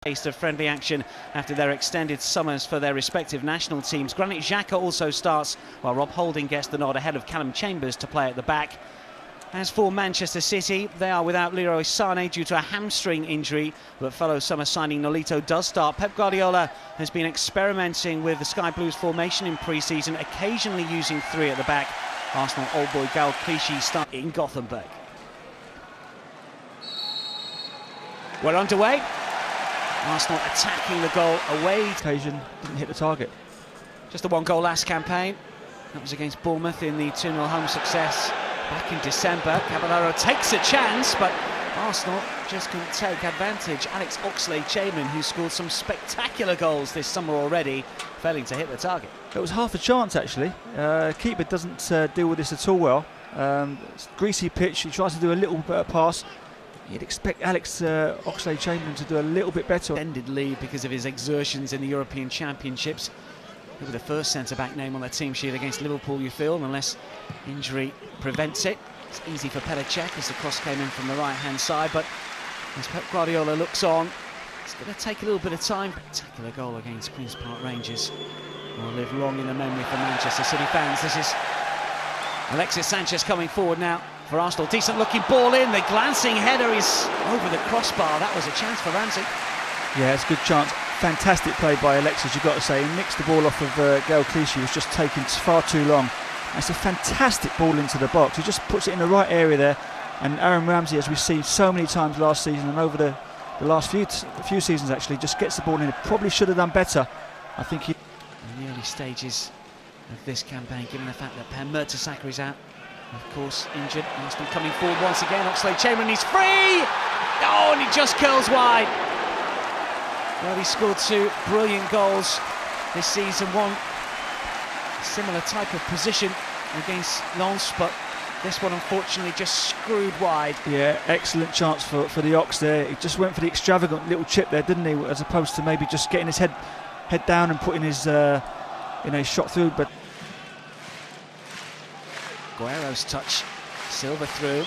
Taste of friendly action after their extended summers for their respective national teams. Granit Xhaka also starts, while Rob Holding gets the nod ahead of Callum Chambers to play at the back. As for Manchester City, they are without Leroy Sané due to a hamstring injury, but fellow summer signing Nolito does start. Pep Guardiola has been experimenting with the Sky Blues formation in pre-season, occasionally using three at the back. Arsenal old boy Gal Clichy start in Gothenburg. We're underway. Arsenal attacking the goal away. Occasion didn't hit the target. Just the one goal last campaign. That was against Bournemouth in the 2-0 home success back in December. Caballero takes a chance, but Arsenal just couldn't take advantage. Alex Oxlade-Chamberlain, who scored some spectacular goals this summer already, failing to hit the target. It was half a chance actually. Keeper doesn't deal with this at all well. It's a greasy pitch. He tries to do a little bit of pass. You'd expect Alex Oxlade-Chamberlain to do a little bit better. Extended lead because of his exertions in the European Championships. He'll be the first centre-back name on their team sheet against Liverpool, you feel, unless injury prevents it. It's easy for Petr Cech as the cross came in from the right-hand side, but as Pep Guardiola looks on, it's going to take a little bit of time. Spectacular goal against Queen's Park Rangers will live long in the memory for Manchester City fans. This is Alexis Sanchez coming forward now for Arsenal. Decent looking ball in, the glancing header is over the crossbar. That was a chance for Ramsey. Yeah, it's a good chance. Fantastic play by Alexis, you've got to say. He nicks the ball off of Gal Clichy, was just taking far too long. It's a fantastic ball into the box. He just puts it in the right area there. And Aaron Ramsey, as we've seen so many times last season and over the last few seasons actually, just gets the ball in. He probably should have done better. I think he... In the early stages of this campaign, given the fact that Per Mertesacker is out, of course, injured. Arsenal coming forward once again. Oxlade-Chamberlain, he's free! Oh, and he just curls wide. Well, he scored two brilliant goals this season. One similar type of position against Lens, but this one unfortunately just screwed wide. Yeah, excellent chance for the Ox there. He just went for the extravagant little chip there, didn't he? As opposed to maybe just getting his head down and putting his shot through. But Aguero's touch, Silva through.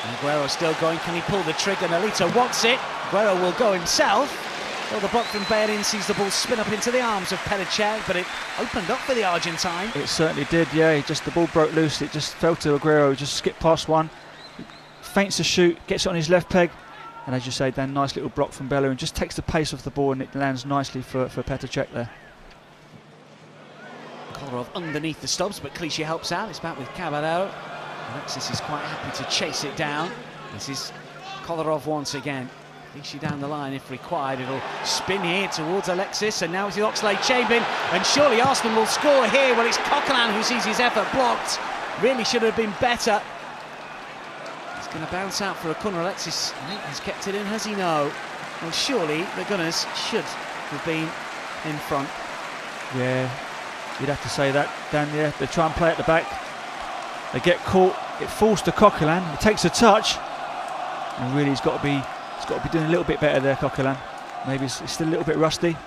And Aguero still going. Can he pull the trigger? Nolito wants it. Aguero will go himself. Well, the block from Bellerin sees the ball spin up into the arms of Petr Cech, but it opened up for the Argentine. It certainly did, yeah. The ball broke loose. It just fell to Aguero. He just skipped past one, feints a shoot, gets it on his left peg, and as you say, Dan, nice little block from Bellerin. Just takes the pace off the ball and it lands nicely for Petr Cech there. Kolarov underneath the stubs, but Clichy helps out. It's back with Caballero. Alexis is quite happy to chase it down. This is Kolarov once again. Clichy down the line if required. It'll spin here towards Alexis, and now it's Oxlade-Chamberlain, and surely Arsenal will score here. Well, it's Coquelin who sees his effort blocked. Really should have been better. He's going to bounce out for a corner. Alexis, I think, has kept it in, has he? No. Well, surely the Gunners should have been in front. Yeah, you'd have to say that, Dan. Yeah, they try and play at the back. They get caught. It falls to Coquelin. He takes a touch, and really he's got to be doing a little bit better there, Coquelin. Maybe he's still a little bit rusty.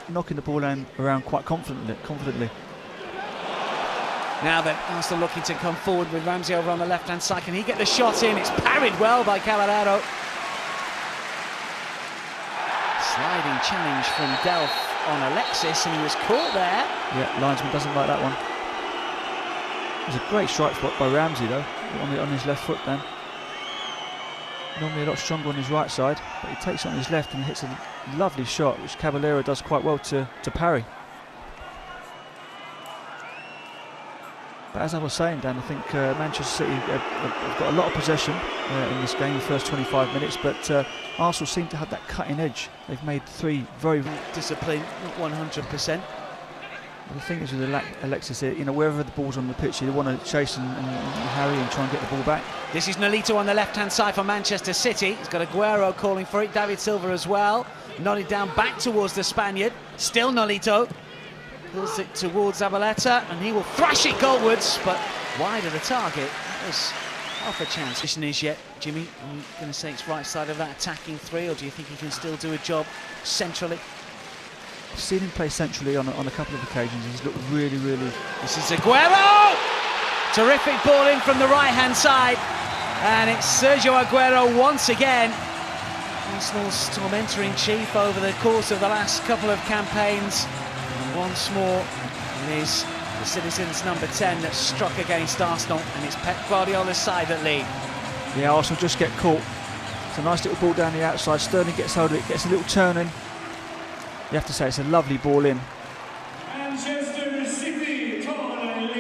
Knocking the ball around quite confidently. Now that Arsenal looking to come forward with Ramsey over on the left-hand side. Can he get the shot in? It's parried well by Caballero. Sliding challenge from Delph on Alexis, and he was caught there. Yeah, linesman doesn't like that one. It was a great strike spot by Ramsey though, on his left foot then. Normally a lot stronger on his right side, but he takes it on his left and hits a lovely shot, which Caballero does quite well to parry. But as I was saying, Dan, I think Manchester City have got a lot of possession in this game, the first 25 minutes, but Arsenal seem to have that cutting edge. They've made three very... Discipline, not 100%. The thing is with Alexis here, wherever the ball's on the pitch, you want to chase and harry and try and get the ball back. This is Nolito on the left-hand side for Manchester City. He's got Aguero calling for it, David Silva as well. Nodded down back towards the Spaniard. Still Nolito. Pulls it towards Zabaleta, and he will thrash it goalwards, but wide of the target. That was half a chance. Position is yet, Jimmy, are you going to say it's right side of that attacking three, or do you think he can still do a job centrally? I've seen him play centrally on a couple of occasions. He's looked really... This is Aguero! Terrific ball in from the right-hand side. And it's Sergio Aguero once again. Arsenal's tormentor in chief over the course of the last couple of campaigns. And once more, it is the Citizens' number 10 that struck against Arsenal, and it's Pep Guardiola's side that lead. Yeah, Arsenal just get caught. It's a nice little ball down the outside. Sterling gets hold of it, gets a little turn in. You have to say it's a lovely ball in.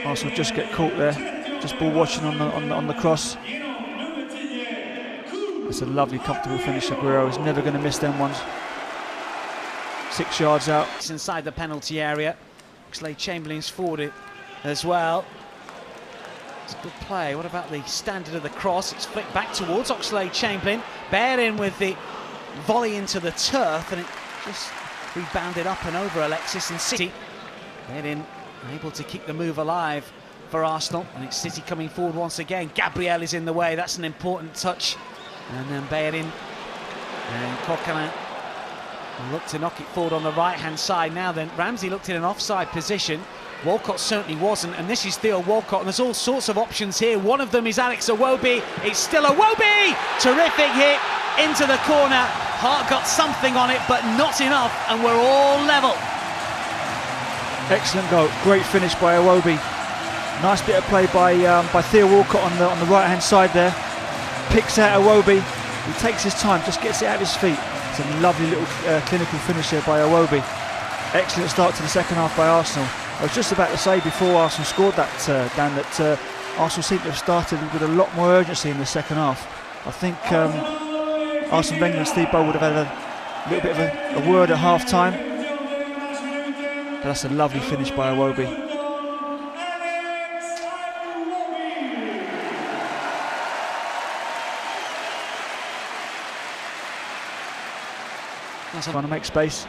Arsenal just get caught there. Just ball watching on the cross. It's a lovely, comfortable finish. Aguero is never going to miss them ones. 6 yards out. It's inside the penalty area. Oxlade-Chamberlain's forward it as well. It's a good play. What about the standard of the cross? It's flicked back towards Oxlade-Chamberlain. Bared in with the volley into the turf, and it just rebounded up and over Alexis, and City. Bared in, able to keep the move alive for Arsenal, and it's City coming forward once again. Gabriel is in the way. That's an important touch. And then Bayerin and Coquelin look to knock it forward on the right-hand side. Now then, Ramsey looked in an offside position. Walcott certainly wasn't, and this is Theo Walcott, and there's all sorts of options here. One of them is Alex Iwobi. It's still Iwobi! Terrific hit into the corner. Hart got something on it, but not enough, and we're all level. Excellent goal. Great finish by Iwobi. Nice bit of play by Theo Walcott on the right-hand side there. Picks out Iwobi. He takes his time, just gets it out of his feet. It's a lovely little clinical finish there by Iwobi. Excellent start to the second half by Arsenal. I was just about to say before Arsenal scored that, Dan, that Arsenal seemed to have started with a lot more urgency in the second half. I think Arsene Wenger and Steve Bow would have had a little bit of a word at half-time. But that's a lovely finish by Iwobi. Trying to make space.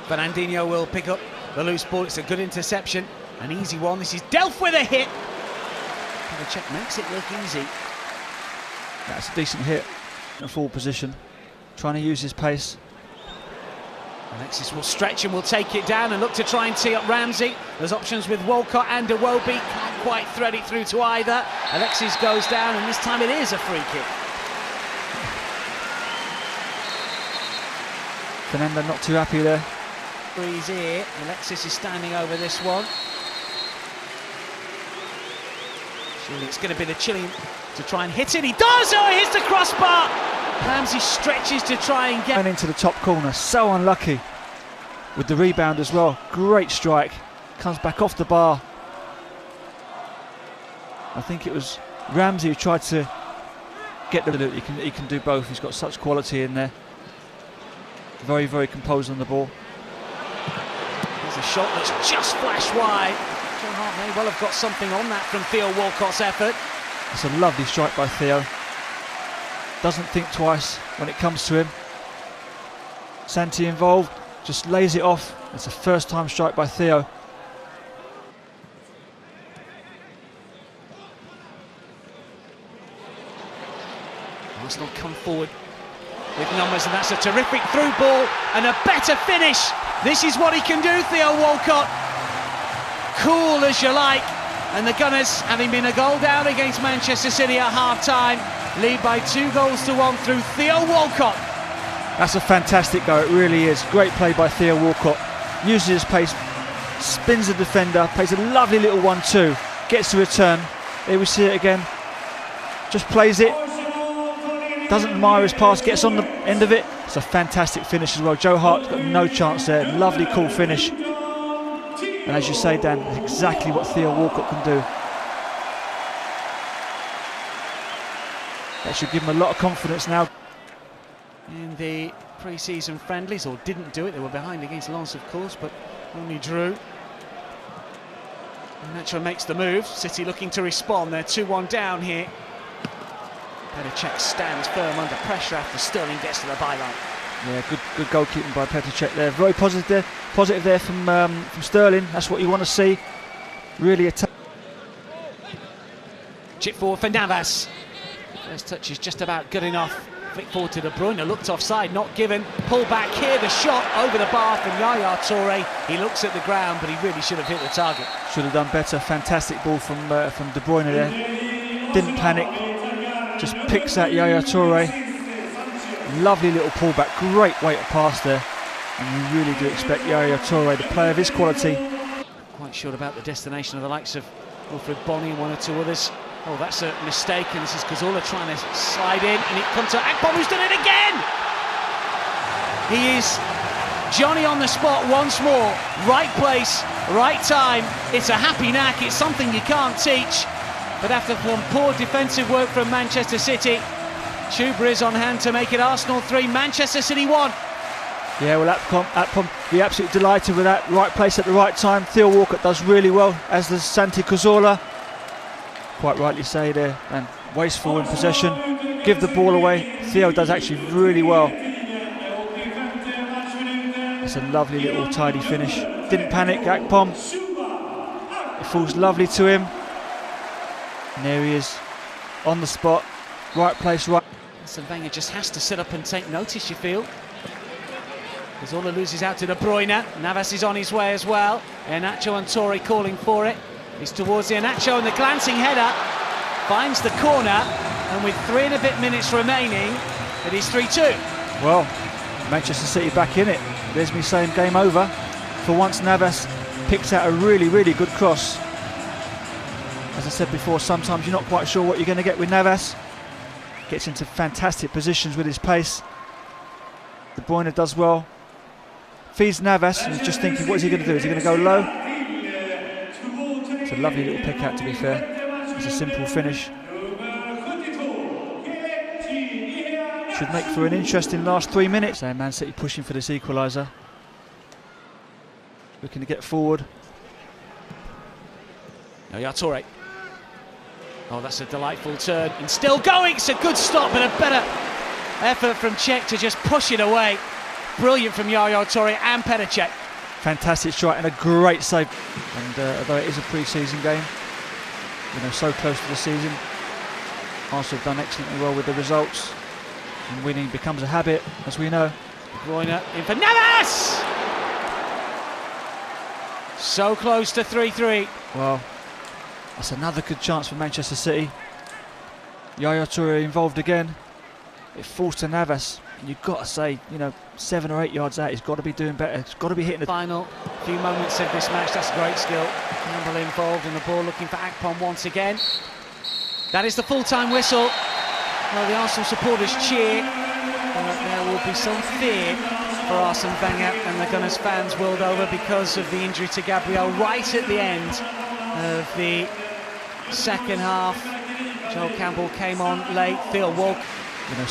Fernandinho will pick up the loose ball. It's a good interception, an easy one. This is Delph with a hit. The check makes it look easy. That's a decent hit in a full position, trying to use his pace. Alexis will stretch and will take it down and look to try and tee up Ramsey. There's options with Walcott and Iwobi. Can't quite thread it through to either. Alexis goes down, and this time it is a free kick. Fernando not too happy there. Breeze here. Alexis is standing over this one. Surely it's going to be the Chilean to try and hit it. He does! Oh, he hits the crossbar! Ramsey stretches to try and get... And into the top corner. So unlucky with the rebound as well. Great strike. Comes back off the bar. I think it was Ramsey who tried to get the... He can do both. He's got such quality in there. Very, very composed on the ball. There's a shot that's just flashed wide. Joe Hart may well have got something on that from Theo Walcott's effort. It's a lovely strike by Theo. Doesn't think twice when it comes to him. Santi involved, just lays it off. It's a first-time strike by Theo. Arsenal come forward with numbers, and that's a terrific through ball and a better finish. This is what he can do, Theo Walcott. Cool as you like. And the Gunners, having been a goal down against Manchester City at half-time, lead by 2-1 through Theo Walcott. That's a fantastic goal, it really is. Great play by Theo Walcott. Uses his pace, spins the defender, plays a lovely little 1-2, gets the return. Here we see it again. Just plays it. Doesn't admire his pass, gets on the end of it. It's a fantastic finish as well. Joe Hart's got no chance there. Lovely, cool finish. And as you say, Dan, exactly what Theo Walcott can do. That should give him a lot of confidence now. In the pre-season friendlies, or didn't do it. They were behind against Lens, of course, but only drew. And Nacho makes the move. City looking to respond. They're 2-1 down here. Petr Cech stands firm under pressure after Sterling gets to the byline. Yeah, good goalkeeping by Petr Cech there. Very positive there from Sterling. That's what you want to see. Really attack. Chip forward for Navas. First touch is just about good enough. Flick forward to De Bruyne, looked offside, not given. Pull back here, the shot over the bar from Yaya Toure. He looks at the ground, but he really should have hit the target. Should have done better. Fantastic ball from De Bruyne there. Didn't panic. Just picks out Yaya Toure. Lovely little pullback, great weight of pass there. And you really do expect Yaya Toure, the player of his quality. Quite sure about the destination of the likes of Wilfred Bonney and one or two others. Oh, that's a mistake, and this is Cazorla trying to slide in, and it comes to Akpom, who's done it again! He is Johnny on the spot once more. Right place, right time. It's a happy knack, it's something you can't teach. But after some poor defensive work from Manchester City, Chuba is on hand to make it Arsenal 3, Manchester City 1. Yeah, well, Akpom be absolutely delighted with that. Right place at the right time. Theo Walcott does really well, as does Santi Cazorla. Quite rightly say there, and wasteful in possession. Give the ball away. Theo does actually really well. It's a lovely little tidy finish. Didn't panic, Akpom. It falls lovely to him. And there he is, on the spot. Right place, right. Arsene Wenger just has to sit up and take notice, you feel. Cazorla loses out to De Bruyne. Navas is on his way as well. Iheanacho and Toure calling for it. He's towards Iheanacho, and the glancing header finds the corner. And with 3 and a bit minutes remaining, it is 3-2. Well, Manchester City back in it. There's me saying game over. For once, Navas picks out a really, really good cross. As I said before, sometimes you're not quite sure what you're going to get with Navas. Gets into fantastic positions with his pace. De Bruyne does well. Feeds Navas, and he's just thinking, what is he going to do? Is he going to go low? It's a lovely little pick out, to be fair. It's a simple finish. Should make for an interesting last 3 minutes. So Man City pushing for this equaliser. Looking to get forward. Yaya Toure. Oh, that's a delightful turn. And still going. It's a good stop, but a better effort from Cech to just push it away. Brilliant from Yaya Toure and Petr Cech. Fantastic strike and a great save. And although it is a pre-season game, you know, so close to the season, Arsenal have done excellently well with the results. And winning becomes a habit, as we know. De Bruyne in for Navas! So close to 3-3. Well, that's another good chance for Manchester City. Yaya Toure involved again. It falls to Navas. And you've got to say, you know, 7 or 8 yards out, he's got to be doing better. He's got to be hitting the final few moments of this match. That's great skill. Campbell involved in the ball, looking for Akpom once again. That is the full-time whistle. Well, the Arsenal supporters cheer. There will be some fear for Arsene Wenger and the Gunners fans world over because of the injury to Gabriel right at the end of the second half. Joel Campbell came on late. Theo Walcott, you know,